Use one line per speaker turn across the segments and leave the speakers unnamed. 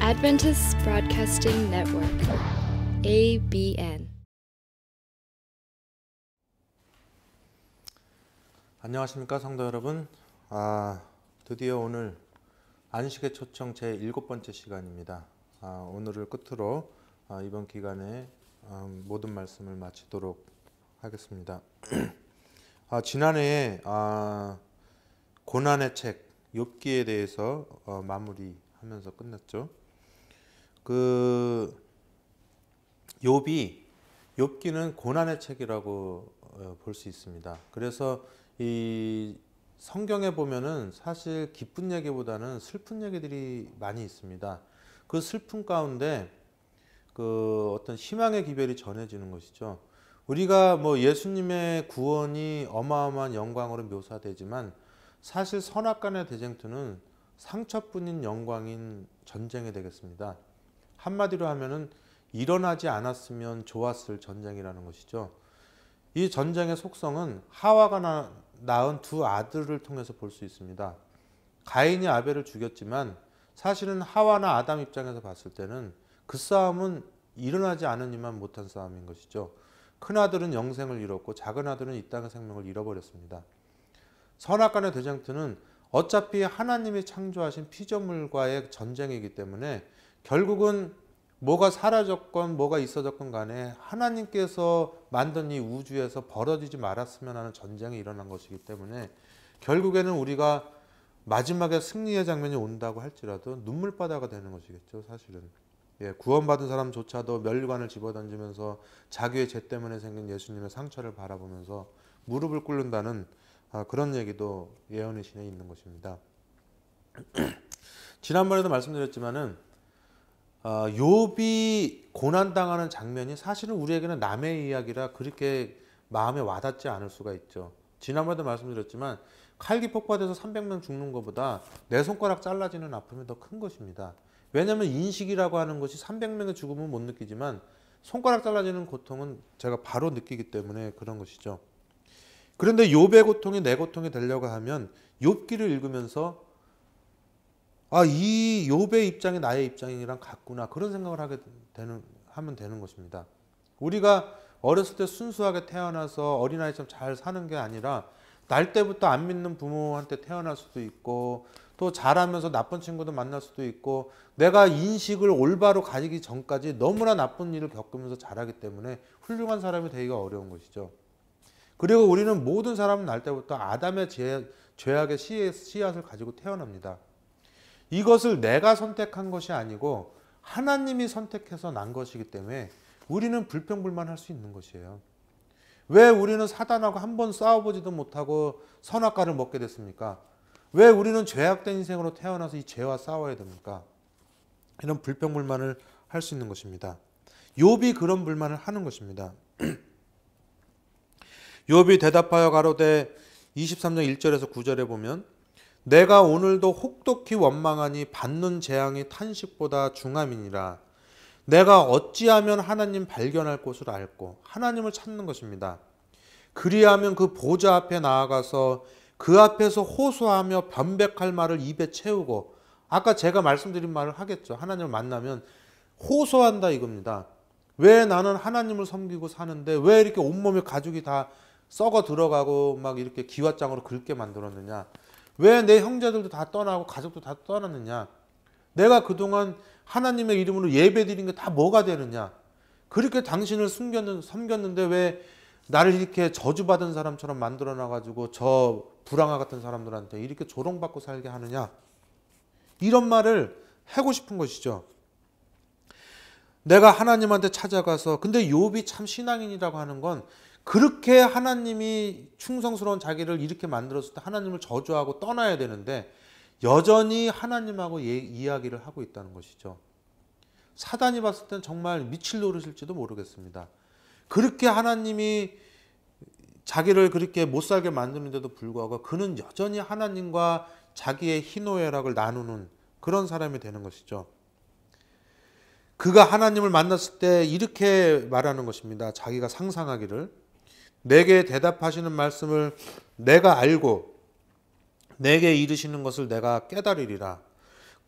Adventist Broadcasting Network, ABN.
안녕하십니까 성도 여러분. 드디어 오늘 안식의 초청 제 7번째 시간입니다. 오늘을 끝으로 이번 기간에 모든 말씀을 마치도록 하겠습니다. 지난해에 고난의 책 욥기에 대해서 마무리하면서 끝났죠. 욥기는 고난의 책이라고 볼 수 있습니다. 그래서 이 성경에 보면은 사실 기쁜 얘기보다는 슬픈 얘기들이 많이 있습니다. 그 슬픔 가운데 어떤 희망의 기별이 전해지는 것이죠. 우리가 예수님의 구원이 어마어마한 영광으로 묘사되지만 사실 선악간의 대쟁투는 상처뿐인 영광인 전쟁이 되겠습니다. 한마디로 하면은 일어나지 않았으면 좋았을 전쟁이라는 것이죠. 이 전쟁의 속성은 하와가 낳은 두 아들을 통해서 볼 수 있습니다. 가인이 아벨을 죽였지만 사실은 하와나 아담 입장에서 봤을 때는 그 싸움은 일어나지 않으니만 못한 싸움인 것이죠. 큰아들은 영생을 잃었고 작은아들은 이 땅의 생명을 잃어버렸습니다. 선악간의 대쟁투는 어차피 하나님이 창조하신 피조물과의 전쟁이기 때문에 결국은 뭐가 사라졌건 뭐가 있어졌건 간에 하나님께서 만든 이 우주에서 벌어지지 말았으면 하는 전쟁이 일어난 것이기 때문에 결국에는 우리가 마지막에 승리의 장면이 온다고 할지라도 눈물바다가 되는 것이겠죠. 사실은 구원받은 사람조차도 멸관을 집어던지면서 자기의 죄 때문에 생긴 예수님의 상처를 바라보면서 무릎을 꿇는다는 그런 얘기도 예언의 신에 있는 것입니다. 지난번에도 말씀드렸지만은 욥이 고난당하는 장면이 사실은 우리에게는 남의 이야기라 그렇게 마음에 와닿지 않을 수가 있죠. 지난번에도 말씀드렸지만 칼기 폭발해서 300명 죽는 것보다 내 손가락 잘라지는 아픔이 더 큰 것입니다. 왜냐하면 인식이라고 하는 것이 300명의 죽음은 못 느끼지만 손가락 잘라지는 고통은 제가 바로 느끼기 때문에 그런 것이죠. 그런데 욥의 고통이 내 고통이 되려고 하면 욥기를 읽으면서 이 욥의 입장이 나의 입장이랑 같구나 그런 생각을 하면 되는 것입니다. 우리가 어렸을 때 순수하게 태어나서 어린아이처럼 잘 사는 게 아니라 날 때부터 안 믿는 부모한테 태어날 수도 있고 또 자라면서 나쁜 친구도 만날 수도 있고 내가 인식을 올바로 가지기 전까지 너무나 나쁜 일을 겪으면서 자라기 때문에 훌륭한 사람이 되기가 어려운 것이죠. 그리고 우리는 모든 사람은 날 때부터 아담의 죄악의 씨앗을 가지고 태어납니다. 이것을 내가 선택한 것이 아니고 하나님이 선택해서 난 것이기 때문에 우리는 불평불만할 수 있는 것이에요. 왜 우리는 사단하고 한 번 싸워보지도 못하고 선악과를 먹게 됐습니까? 왜 우리는 죄악된 인생으로 태어나서 이 죄와 싸워야 됩니까? 이런 불평불만을 할 수 있는 것입니다. 욥이 그런 불만을 하는 것입니다. 욥이 대답하여 가로되 23장 1절에서 9절에 보면 내가 오늘도 혹독히 원망하니 받는 재앙이 탄식보다 중함이니라. 내가 어찌하면 하나님 발견할 곳을 알고 하나님을 찾는 것입니다. 그리하면 그 보좌 앞에 나아가서 그 앞에서 호소하며 변백할 말을 입에 채우고 아까 제가 말씀드린 말을 하겠죠. 하나님을 만나면 호소한다 이겁니다. 왜 나는 하나님을 섬기고 사는데 왜 이렇게 온몸에 가죽이 다 썩어 들어가고 막 이렇게 기왓장으로 긁게 만들었느냐? 왜 내 형제들도 다 떠나고 가족도 다 떠났느냐? 내가 그동안 하나님의 이름으로 예배드린 게 다 뭐가 되느냐? 그렇게 당신을 섬겼는데 왜 나를 이렇게 저주받은 사람처럼 만들어놔가지고 저 불황아 같은 사람들한테 이렇게 조롱받고 살게 하느냐? 이런 말을 하고 싶은 것이죠. 내가 하나님한테 찾아가서 근데 욥이 참 신앙인이라고 하는 건 그렇게 하나님이 충성스러운 자기를 이렇게 만들었을 때 하나님을 저주하고 떠나야 되는데 여전히 하나님하고 이야기를 하고 있다는 것이죠. 사단이 봤을 땐 정말 미칠 노릇일지도 모르겠습니다. 그렇게 하나님이 자기를 그렇게 못 살게 만드는데도 불구하고 그는 여전히 하나님과 자기의 희노애락을 나누는 그런 사람이 되는 것이죠. 그가 하나님을 만났을 때 이렇게 말하는 것입니다. 자기가 상상하기를 내게 대답하시는 말씀을 내가 알고 내게 이르시는 것을 내가 깨달으리라.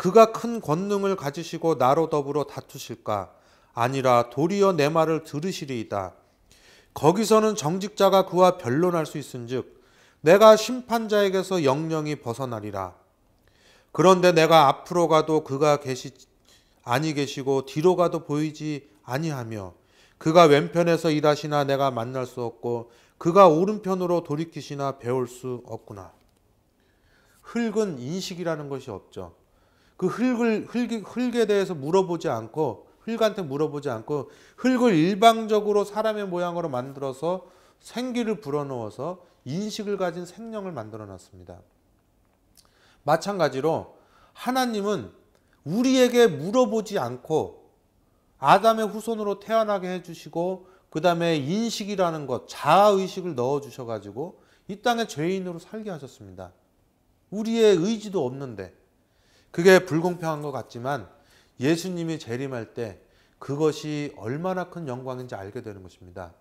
그가 큰 권능을 가지시고 나로 더불어 다투실까? 아니라 도리어 내 말을 들으시리이다. 거기서는 정직자가 그와 변론할 수 있은즉 내가 심판자에게서 영영이 벗어나리라. 그런데 내가 앞으로 가도 그가 아니 계시고 뒤로 가도 보이지 아니하며 그가 왼편에서 일하시나 내가 만날 수 없고 그가 오른편으로 돌이키시나 배울 수 없구나. 흙은 인식이라는 것이 없죠. 그 흙에 대해서 흙한테 물어보지 않고 흙을 일방적으로 사람의 모양으로 만들어서 생기를 불어넣어서 인식을 가진 생명을 만들어 놨습니다. 마찬가지로 하나님은 우리에게 물어보지 않고 아담의 후손으로 태어나게 해주시고 그 다음에 인식이라는 것, 자아의식을 넣어주셔가지고 이 땅에 죄인으로 살게 하셨습니다. 우리의 의지도 없는데 그게 불공평한 것 같지만 예수님이 재림할 때 그것이 얼마나 큰 영광인지 알게 되는 것입니다.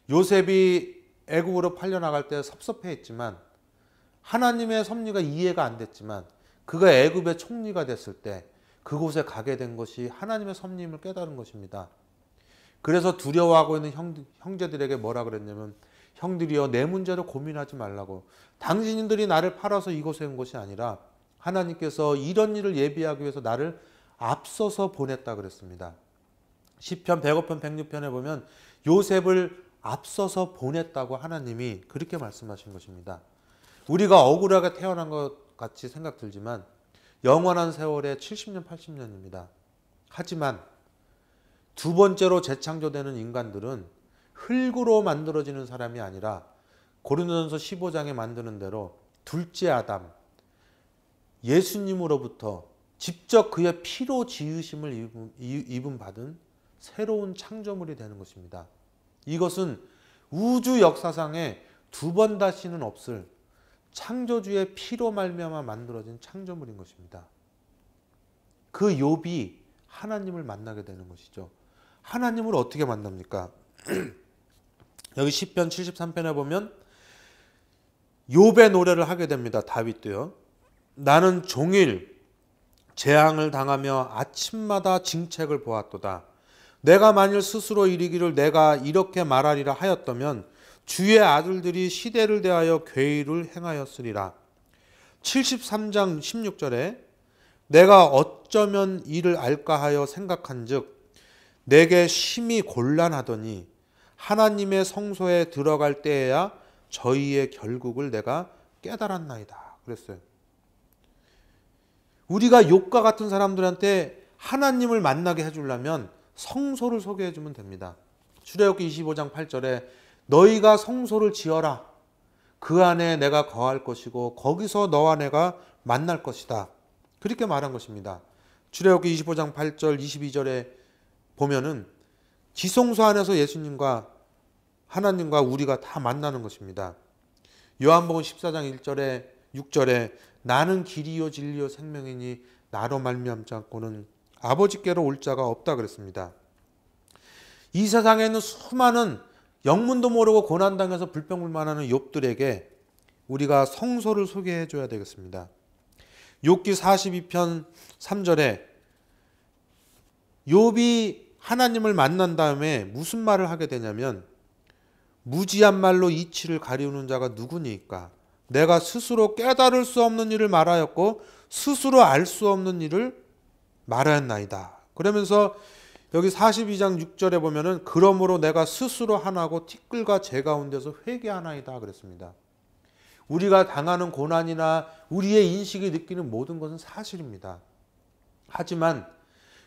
요셉이 애국으로 팔려나갈 때 섭섭해했지만 하나님의 섭리가 이해가 안 됐지만 그가 애굽의 총리가 됐을 때 그곳에 가게 된 것이 하나님의 섭리임을 깨달은 것입니다. 그래서 두려워하고 있는 형제들에게 뭐라 그랬냐면 형들이여 내 문제로 고민하지 말라고. 당신들이 나를 팔아서 이곳에 온 것이 아니라 하나님께서 이런 일을 예비하기 위해서 나를 앞서서 보냈다 그랬습니다. 시편 105편 106편에 보면 요셉을 앞서서 보냈다고 하나님이 그렇게 말씀하신 것입니다. 우리가 억울하게 태어난 것 같이 생각 들지만 영원한 세월에 70년 80년입니다. 하지만 두 번째로 재창조되는 인간들은 흙으로 만들어지는 사람이 아니라 고린도전서 15장에 만드는 대로 둘째 아담 예수님으로부터 직접 그의 피로 지으심을 입은 받은 새로운 창조물이 되는 것입니다. 이것은 우주 역사상에 두 번 다시는 없을 창조주의 피로 말미암아 만들어진 창조물인 것입니다. 그 욥이 하나님을 만나게 되는 것이죠. 하나님을 어떻게 만납니까? 여기 시편 73편에 보면 욥의 노래를 하게 됩니다. 다윗도요. 나는 종일 재앙을 당하며 아침마다 징책을 보았도다. 내가 만일 스스로 이르기를 내가 이렇게 말하리라 하였다면 주의 아들들이 시대를 대하여 괴의를 행하였으리라. 73장 16절에 내가 어쩌면 이를 알까 하여 생각한즉 내게 심히 곤란하더니 하나님의 성소에 들어갈 때에야 저희의 결국을 내가 깨달았나이다. 그랬어요. 우리가 욥과 같은 사람들한테 하나님을 만나게 해주려면 성소를 소개해 주면 됩니다. 출애굽기 25장 8절에 너희가 성소를 지어라. 그 안에 내가 거할 것이고 거기서 너와 내가 만날 것이다. 그렇게 말한 것입니다. 출애굽기 25장 8절 22절에 보면은 지성소 안에서 예수님과 하나님과 우리가 다 만나는 것입니다. 요한복음 14장 1절에 6절에 나는 길이요 진리요 생명이니 나로 말미암지 않고는 아버지께로 올 자가 없다 그랬습니다. 이 세상에 있는 수많은 영문도 모르고 고난당해서 불평불만하는 욥들에게 우리가 성소를 소개해 줘야 되겠습니다. 욥기 42편 3절에 욥이 하나님을 만난 다음에 무슨 말을 하게 되냐면 무지한 말로 이치를 가리우는 자가 누구니까 내가 스스로 깨달을 수 없는 일을 말하였고 스스로 알 수 없는 일을 말하였나이다. 그러면서 여기 42장 6절에 보면은 그러므로 내가 스스로 하나고 티끌과 재 가운데서 회개하나이다 그랬습니다. 우리가 당하는 고난이나 우리의 인식이 느끼는 모든 것은 사실입니다. 하지만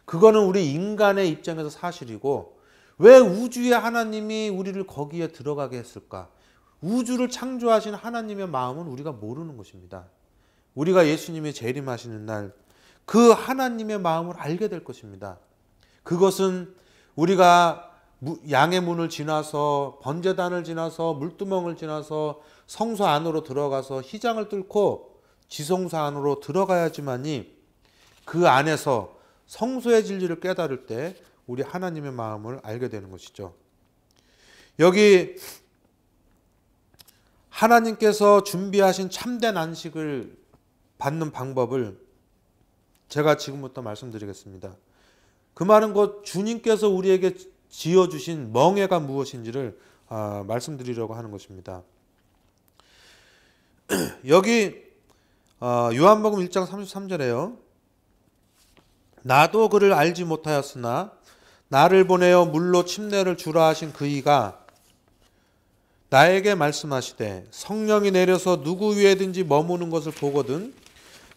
그거는 우리 인간의 입장에서 사실이고 왜 우주의 하나님이 우리를 거기에 들어가게 했을까? 우주를 창조하신 하나님의 마음은 우리가 모르는 것입니다. 우리가 예수님이 재림하시는 날 그 하나님의 마음을 알게 될 것입니다. 그것은 우리가 양의 문을 지나서 번제단을 지나서 물두멍을 지나서 성소 안으로 들어가서 휘장을 뚫고 지성소 안으로 들어가야지만이 그 안에서 성소의 진리를 깨달을 때 우리 하나님의 마음을 알게 되는 것이죠. 여기 하나님께서 준비하신 참된 안식을 받는 방법을 제가 지금부터 말씀드리겠습니다. 그 말은 곧 주님께서 우리에게 지어주신 멍에가 무엇인지를 말씀드리려고 하는 것입니다. 여기 요한복음 1장 33절에요. 나도 그를 알지 못하였으나 나를 보내어 물로 침례를 주라 하신 그이가 나에게 말씀하시되 성령이 내려서 누구 위에든지 머무는 것을 보거든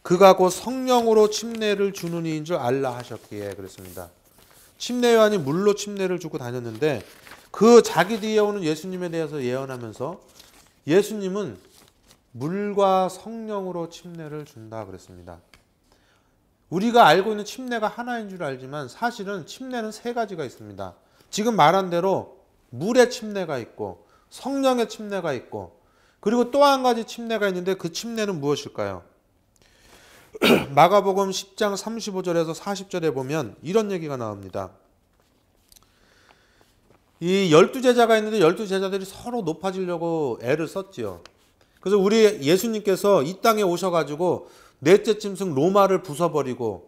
그가 곧 성령으로 침례를 주는 이인 줄 알라 하셨기에 그랬습니다. 침례 요한이 물로 침례를 주고 다녔는데 그 자기 뒤에 오는 예수님에 대해서 예언하면서 예수님은 물과 성령으로 침례를 준다 그랬습니다. 우리가 알고 있는 침례가 하나인 줄 알지만 사실은 침례는 세 가지가 있습니다. 지금 말한 대로 물의 침례가 있고 성령의 침례가 있고 그리고 또 한 가지 침례가 있는데 그 침례는 무엇일까요? 마가복음 10장 35절에서 40절에 보면 이런 얘기가 나옵니다. 이 12제자가 있는데 12제자들이 서로 높아지려고 애를 썼지요. 그래서 우리 예수님께서 이 땅에 오셔가지고 넷째 짐승 로마를 부숴버리고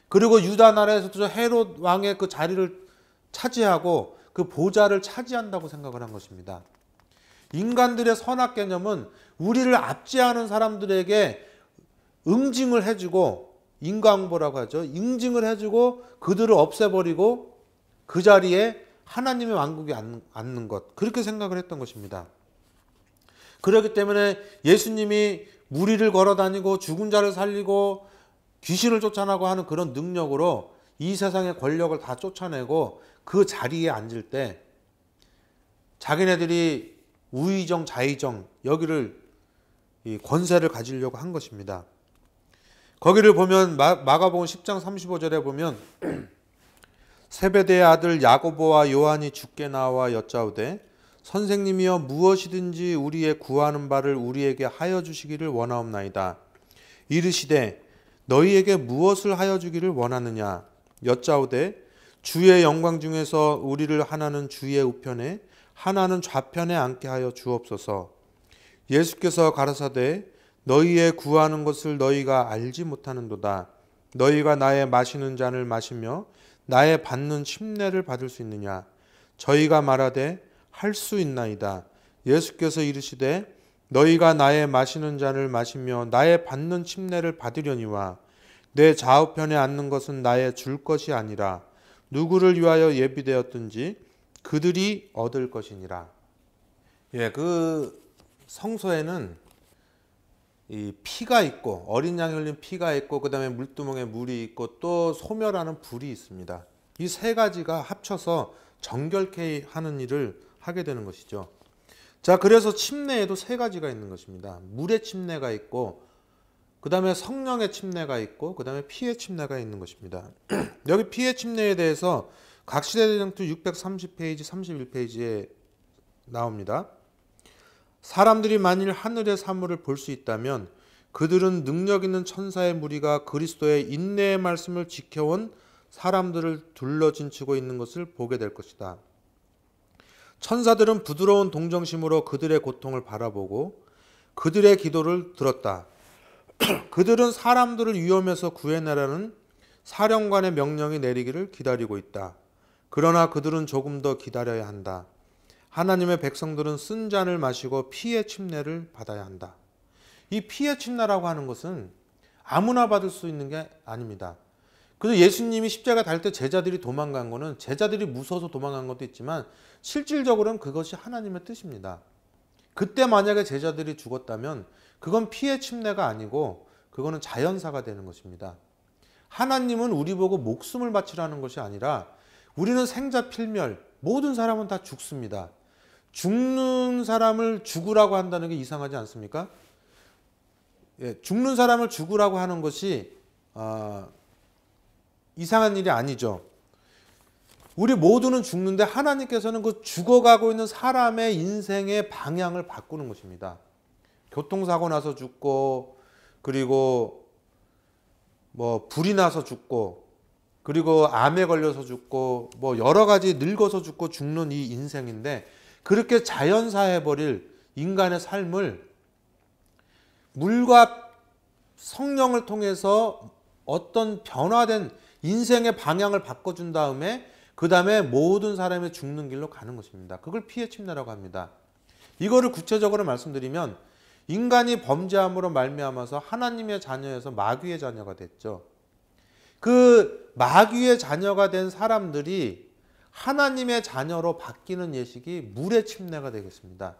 그리고 유다 나라에서도 헤롯 왕의 그 자리를 차지하고 그 보좌를 차지한다고 생각을 한 것입니다. 인간들의 선악 개념은 우리를 압제하는 사람들에게 응징을 해주고 인과응보라고 하죠. 응징을 해주고 그들을 없애버리고 그 자리에 하나님의 왕국이 앉는 것 그렇게 생각을 했던 것입니다. 그렇기 때문에 예수님이 무리를 걸어다니고 죽은 자를 살리고 귀신을 쫓아내고 하는 그런 능력으로 이 세상의 권력을 다 쫓아내고 그 자리에 앉을 때 자기네들이 우의정 자의정 여기를 이 권세를 가지려고 한 것입니다. 거기를 보면 마가복음 10장 35절에 보면 세베대의 아들 야고보와 요한이 주께 나와 여짜오되 선생님이여 무엇이든지 우리의 구하는 바를 우리에게 하여 주시기를 원하옵나이다. 이르시되 너희에게 무엇을 하여 주기를 원하느냐 여짜오되 주의 영광 중에서 우리를 하나는 주의 우편에 하나는 좌편에 앉게 하여 주옵소서. 예수께서 가라사대 너희의 구하는 것을 너희가 알지 못하는도다. 너희가 나의 마시는 잔을 마시며 나의 받는 침례를 받을 수 있느냐. 저희가 말하되 할 수 있나이다. 예수께서 이르시되 너희가 나의 마시는 잔을 마시며 나의 받는 침례를 받으려니와 내 좌우편에 앉는 것은 나의 줄 것이 아니라 누구를 위하여 예비되었든지 그들이 얻을 것이니라. 예, 그 성소에는 이 피가 있고 어린 양이 흘린 피가 있고 그 다음에 물두멍에 물이 있고 또 소멸하는 불이 있습니다. 이 세 가지가 합쳐서 정결케 하는 일을 하게 되는 것이죠. 자, 그래서 침례에도 세 가지가 있는 것입니다. 물의 침례가 있고 그 다음에 성령의 침례가 있고 그 다음에 피의 침례가 있는 것입니다. 여기 피의 침례에 대해서 각시대전투 630페이지 31페이지에 나옵니다. 사람들이 만일 하늘의 사물을 볼 수 있다면 그들은 능력 있는 천사의 무리가 그리스도의 인내의 말씀을 지켜온 사람들을 둘러진치고 있는 것을 보게 될 것이다. 천사들은 부드러운 동정심으로 그들의 고통을 바라보고 그들의 기도를 들었다. 그들은 사람들을 위험에서 구해내라는 사령관의 명령이 내리기를 기다리고 있다. 그러나 그들은 조금 더 기다려야 한다. 하나님의 백성들은 쓴 잔을 마시고 피의 침례를 받아야 한다. 이 피의 침례라고 하는 것은 아무나 받을 수 있는 게 아닙니다. 그래서 예수님이 십자가 달 때 제자들이 도망간 거는 제자들이 무서워서 도망간 것도 있지만 실질적으로는 그것이 하나님의 뜻입니다. 그때 만약에 제자들이 죽었다면 그건 피의 침례가 아니고 그거는 자연사가 되는 것입니다. 하나님은 우리 보고 목숨을 바치라는 것이 아니라 우리는 생자 필멸, 모든 사람은 다 죽습니다. 죽는 사람을 죽으라고 한다는 게 이상하지 않습니까? 예, 죽는 사람을 죽으라고 하는 것이 이상한 일이 아니죠. 우리 모두는 죽는데 하나님께서는 그 죽어가고 있는 사람의 인생의 방향을 바꾸는 것입니다. 교통사고 나서 죽고 그리고 뭐 불이 나서 죽고 그리고 암에 걸려서 죽고 뭐 여러 가지 늙어서 죽고 죽는 이 인생인데 그렇게 자연사해버릴 인간의 삶을 물과 성령을 통해서 어떤 변화된 인생의 방향을 바꿔준 다음에 그 다음에 모든 사람이 죽는 길로 가는 것입니다. 그걸 피해 침례라고 합니다. 이거를 구체적으로 말씀드리면 인간이 범죄함으로 말미암아서 하나님의 자녀에서 마귀의 자녀가 됐죠. 그 마귀의 자녀가 된 사람들이 하나님의 자녀로 바뀌는 예식이 물의 침례가 되겠습니다.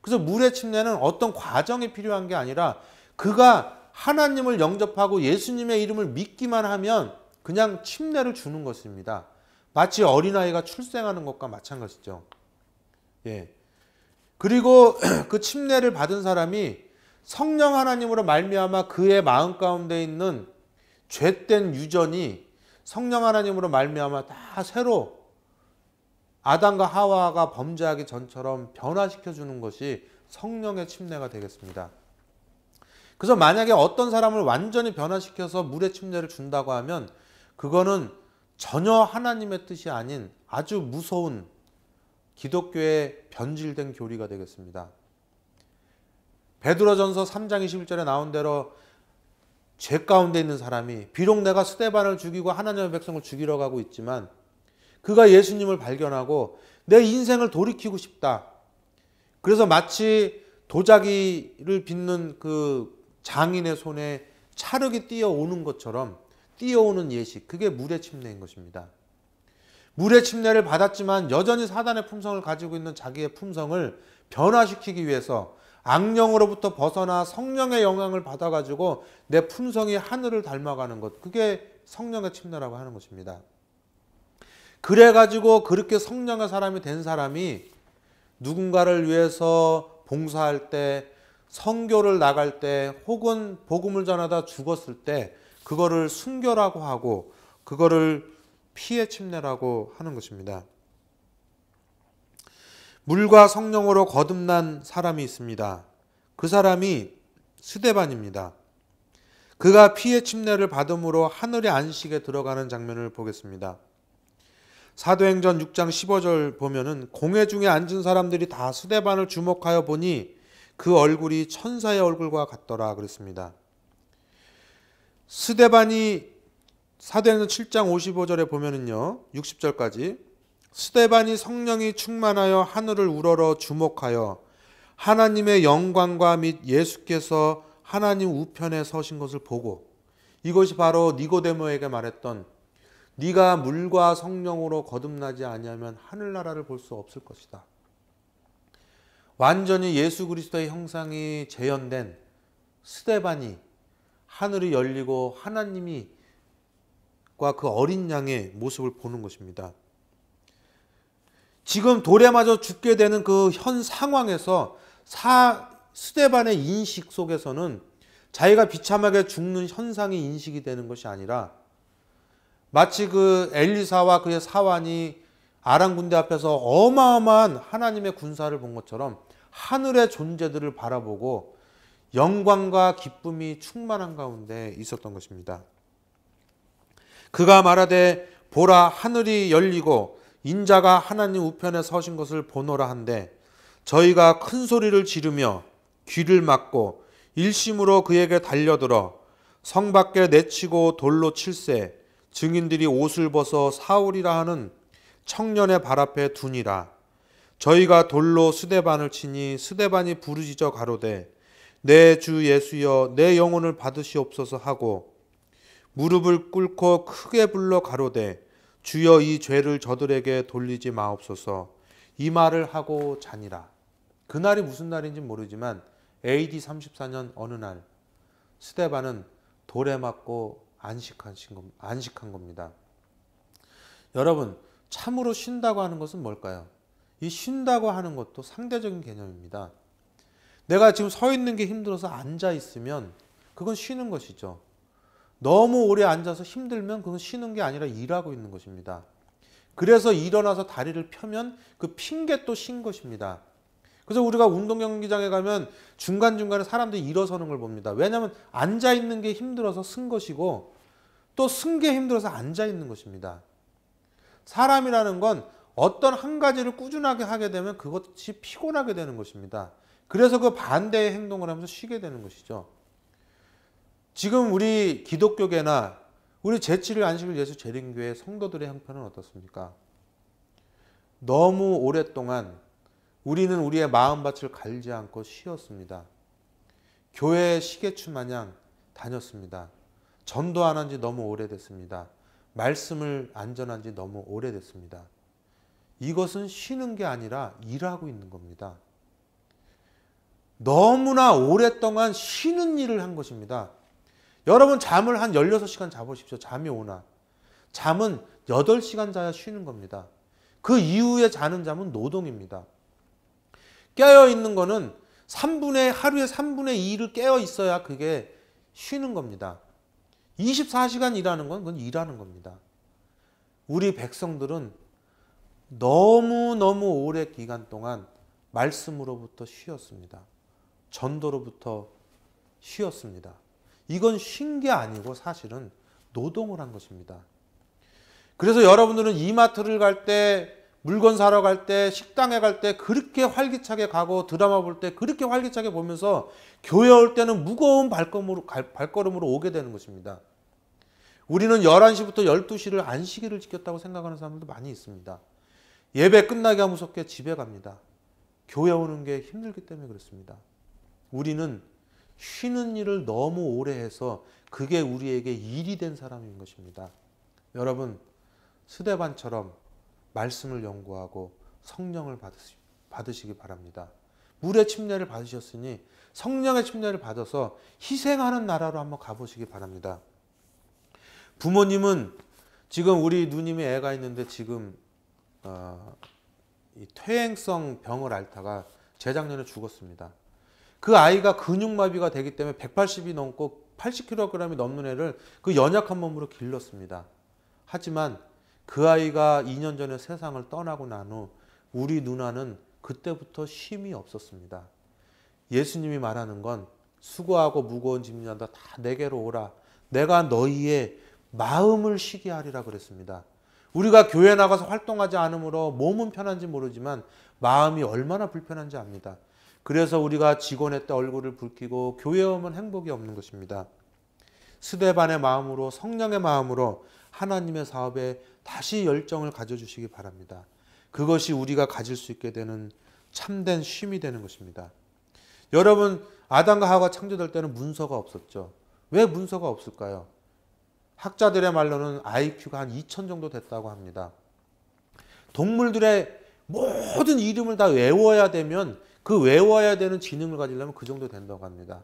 그래서 물의 침례는 어떤 과정이 필요한 게 아니라 그가 하나님을 영접하고 예수님의 이름을 믿기만 하면 그냥 침례를 주는 것입니다. 마치 어린아이가 출생하는 것과 마찬가지죠. 예. 그리고 그 침례를 받은 사람이 성령 하나님으로 말미암아 그의 마음 가운데 있는 죄된 유전이 성령 하나님으로 말미암아 다 새로 아담과 하와가 범죄하기 전처럼 변화시켜 주는 것이 성령의 침례가 되겠습니다. 그래서 만약에 어떤 사람을 완전히 변화시켜서 물의 침례를 준다고 하면 그거는 전혀 하나님의 뜻이 아닌 아주 무서운 기독교의 변질된 교리가 되겠습니다. 베드로전서 3장 21절에 나온 대로 죄 가운데 있는 사람이 비록 내가 스데반을 죽이고 하나님의 백성을 죽이러 가고 있지만 그가 예수님을 발견하고 내 인생을 돌이키고 싶다. 그래서 마치 도자기를 빚는 그 장인의 손에 찰흙이 뛰어오는 것처럼 뛰어오는 예식, 그게 물의 침례인 것입니다. 물의 침례를 받았지만 여전히 사단의 품성을 가지고 있는 자기의 품성을 변화시키기 위해서 악령으로부터 벗어나 성령의 영향을 받아가지고 내 품성이 하늘을 닮아가는 것, 그게 성령의 침례라고 하는 것입니다. 그래가지고 그렇게 성령의 사람이 된 사람이 누군가를 위해서 봉사할 때, 선교를 나갈 때, 혹은 복음을 전하다 죽었을 때 그거를 순교라고 하고 그거를 피의 침례라고 하는 것입니다. 물과 성령으로 거듭난 사람이 있습니다. 그 사람이 스데반입니다. 그가 피의 침례를 받음으로 하늘의 안식에 들어가는 장면을 보겠습니다. 사도행전 6장 15절 보면은 공회 중에 앉은 사람들이 다 스데반을 주목하여 보니 그 얼굴이 천사의 얼굴과 같더라 그랬습니다. 스데반이 사도행전 7장 55절에 보면은요, 60절까지 스데반이 성령이 충만하여 하늘을 우러러 주목하여 하나님의 영광과 및 예수께서 하나님 우편에 서신 것을 보고, 이것이 바로 니고데모에게 말했던 네가 물과 성령으로 거듭나지 아니하면 하늘나라를 볼 수 없을 것이다. 완전히 예수 그리스도의 형상이 재현된 스데반이 하늘이 열리고 하나님이 그 어린 양의 모습을 보는 것입니다. 지금 돌에 맞아 죽게 되는 그 현 상황에서 스데반의 인식 속에서는 자기가 비참하게 죽는 현상이 인식이 되는 것이 아니라 마치 그 엘리사와 그의 사환이 아람 군대 앞에서 어마어마한 하나님의 군사를 본 것처럼 하늘의 존재들을 바라보고 영광과 기쁨이 충만한 가운데 있었던 것입니다. 그가 말하되 보라 하늘이 열리고 인자가 하나님 우편에 서신 것을 보노라 한데 저희가 큰 소리를 지르며 귀를 막고 일심으로 그에게 달려들어 성 밖에 내치고 돌로 칠세 증인들이 옷을 벗어 사울이라 하는 청년의 발 앞에 두니라. 저희가 돌로 스데반을 치니 스데반이 부르짖어 가로되 내 주 예수여 내 영혼을 받으시옵소서 하고 무릎을 꿇고 크게 불러 가로되 주여 이 죄를 저들에게 돌리지 마옵소서. 이 말을 하고 자니라. 그날이 무슨 날인지 모르지만 AD 34년 어느 날 스데반은 돌에 맞고 안식한 겁니다. 여러분, 참으로 쉰다고 하는 것은 뭘까요? 이 쉰다고 하는 것도 상대적인 개념입니다. 내가 지금 서 있는 게 힘들어서 앉아 있으면 그건 쉬는 것이죠. 너무 오래 앉아서 힘들면 그건 쉬는 게 아니라 일하고 있는 것입니다. 그래서 일어나서 다리를 펴면 그 핀 게 또 쉰 것입니다. 그래서 우리가 운동 경기장에 가면 중간중간에 사람들이 일어서는 걸 봅니다. 왜냐하면 앉아 있는 게 힘들어서 쓴 것이고 또 쓴 게 힘들어서 앉아 있는 것입니다. 사람이라는 건 어떤 한 가지를 꾸준하게 하게 되면 그것이 피곤하게 되는 것입니다. 그래서 그 반대의 행동을 하면서 쉬게 되는 것이죠. 지금 우리 기독교계나 우리 제7일 안식일 예수 재림교회 성도들의 형편은 어떻습니까? 너무 오랫동안 우리는 우리의 마음밭을 갈지 않고 쉬었습니다. 교회에 시계추 마냥 다녔습니다. 전도 안 한 지 너무 오래됐습니다. 말씀을 안 전한 지 너무 오래됐습니다. 이것은 쉬는 게 아니라 일하고 있는 겁니다. 너무나 오랫동안 쉬는 일을 한 것입니다. 여러분 잠을 한 16시간 자보십시오. 잠이 오나. 잠은 8시간 자야 쉬는 겁니다. 그 이후에 자는 잠은 노동입니다. 깨어있는 거는 하루에 3분의 2를 깨어 있어야 그게 쉬는 겁니다. 24시간 일하는 건 그건 일하는 겁니다. 우리 백성들은 너무너무 오래 기간 동안 말씀으로부터 쉬었습니다. 전도로부터 쉬었습니다. 이건 쉰 게 아니고 사실은 노동을 한 것입니다. 그래서 여러분들은 이마트를 갈 때, 물건 사러 갈 때, 식당에 갈 때 그렇게 활기차게 가고 드라마 볼 때 그렇게 활기차게 보면서 교회 올 때는 무거운 발걸음으로 오게 되는 것입니다. 우리는 11시부터 12시를 안식일을 지켰다고 생각하는 사람들도 많이 있습니다. 예배 끝나기가 무섭게 집에 갑니다. 교회 오는 게 힘들기 때문에 그렇습니다. 우리는 쉬는 일을 너무 오래 해서 그게 우리에게 일이 된 사람인 것입니다. 여러분, 스데반처럼 말씀을 연구하고 성령을 받으시기 바랍니다. 물의 침례를 받으셨으니 성령의 침례를 받아서 희생하는 나라로 한번 가보시기 바랍니다. 부모님은 지금 우리 누님이 애가 있는데 지금 이 퇴행성 병을 앓다가 재작년에 죽었습니다. 그 아이가 근육마비가 되기 때문에 180이 넘고 80kg이 넘는 애를 그 연약한 몸으로 길렀습니다. 하지만 그 아이가 2년 전에 세상을 떠나고 난 후 우리 누나는 그때부터 쉼이 없었습니다. 예수님이 말하는 건 수고하고 무거운 짐진다 다 내게로 오라. 내가 너희의 마음을 쉬게 하리라 그랬습니다. 우리가 교회 나가서 활동하지 않으므로 몸은 편한지 모르지만 마음이 얼마나 불편한지 압니다. 그래서 우리가 직원회 때 얼굴을 붉히고 교회 오면 행복이 없는 것입니다. 스데반의 마음으로 성령의 마음으로 하나님의 사업에 다시 열정을 가져주시기 바랍니다. 그것이 우리가 가질 수 있게 되는 참된 쉼이 되는 것입니다. 여러분, 아담과 하와가 창조될 때는 문서가 없었죠. 왜 문서가 없을까요? 학자들의 말로는 IQ가 한 2000 정도 됐다고 합니다. 동물들의 모든 이름을 다 외워야 되면 그 외워야 되는 지능을 가지려면 그 정도 된다고 합니다.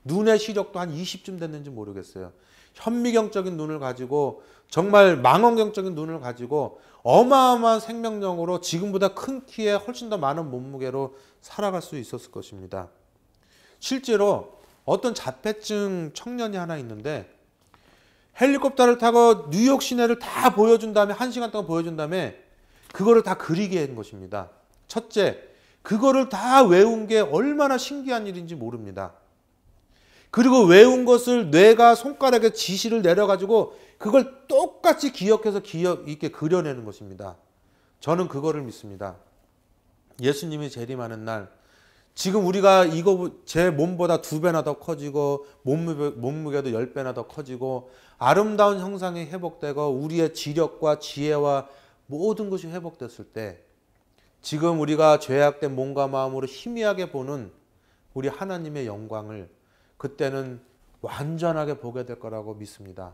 눈의 시력도 한 20쯤 됐는지 모르겠어요. 현미경적인 눈을 가지고 정말 망원경적인 눈을 가지고 어마어마한 생명력으로 지금보다 큰 키에 훨씬 더 많은 몸무게로 살아갈 수 있었을 것입니다. 실제로 어떤 자폐증 청년이 하나 있는데 헬리콥터를 타고 뉴욕 시내를 다 보여준 다음에 1시간 동안 보여준 다음에 그거를 다 그리게 한 것입니다. 첫째, 그거를 다 외운 게 얼마나 신기한 일인지 모릅니다. 그리고 외운 것을 뇌가 손가락에 지시를 내려가지고 그걸 똑같이 기억해서 기억 있게 그려내는 것입니다. 저는 그거를 믿습니다. 예수님이 재림하는 날 지금 우리가 이거 제 몸보다 2배나 더 커지고 몸무게도 10배나 더 커지고 아름다운 형상이 회복되고 우리의 지력과 지혜와 모든 것이 회복됐을 때 지금 우리가 죄악된 몸과 마음으로 희미하게 보는 우리 하나님의 영광을 그때는 완전하게 보게 될 거라고 믿습니다.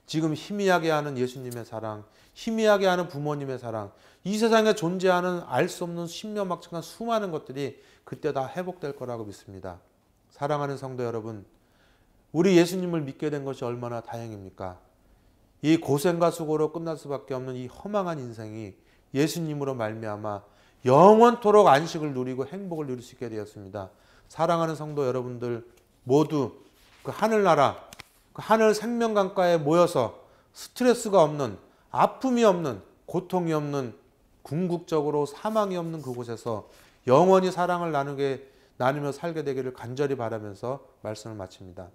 지금 희미하게 하는 예수님의 사랑, 희미하게 하는 부모님의 사랑, 이 세상에 존재하는 알 수 없는 신묘막측한 수많은 것들이 그때 다 회복될 거라고 믿습니다. 사랑하는 성도 여러분, 우리 예수님을 믿게 된 것이 얼마나 다행입니까? 이 고생과 수고로 끝날 수밖에 없는 이 허망한 인생이 예수님으로 말미암아 영원토록 안식을 누리고 행복을 누릴 수 있게 되었습니다. 사랑하는 성도 여러분들 모두 그 하늘나라, 그 하늘 생명강가에 모여서 스트레스가 없는, 아픔이 없는, 고통이 없는, 궁극적으로 사망이 없는 그곳에서 영원히 사랑을 나누며 살게 되기를 간절히 바라면서 말씀을 마칩니다.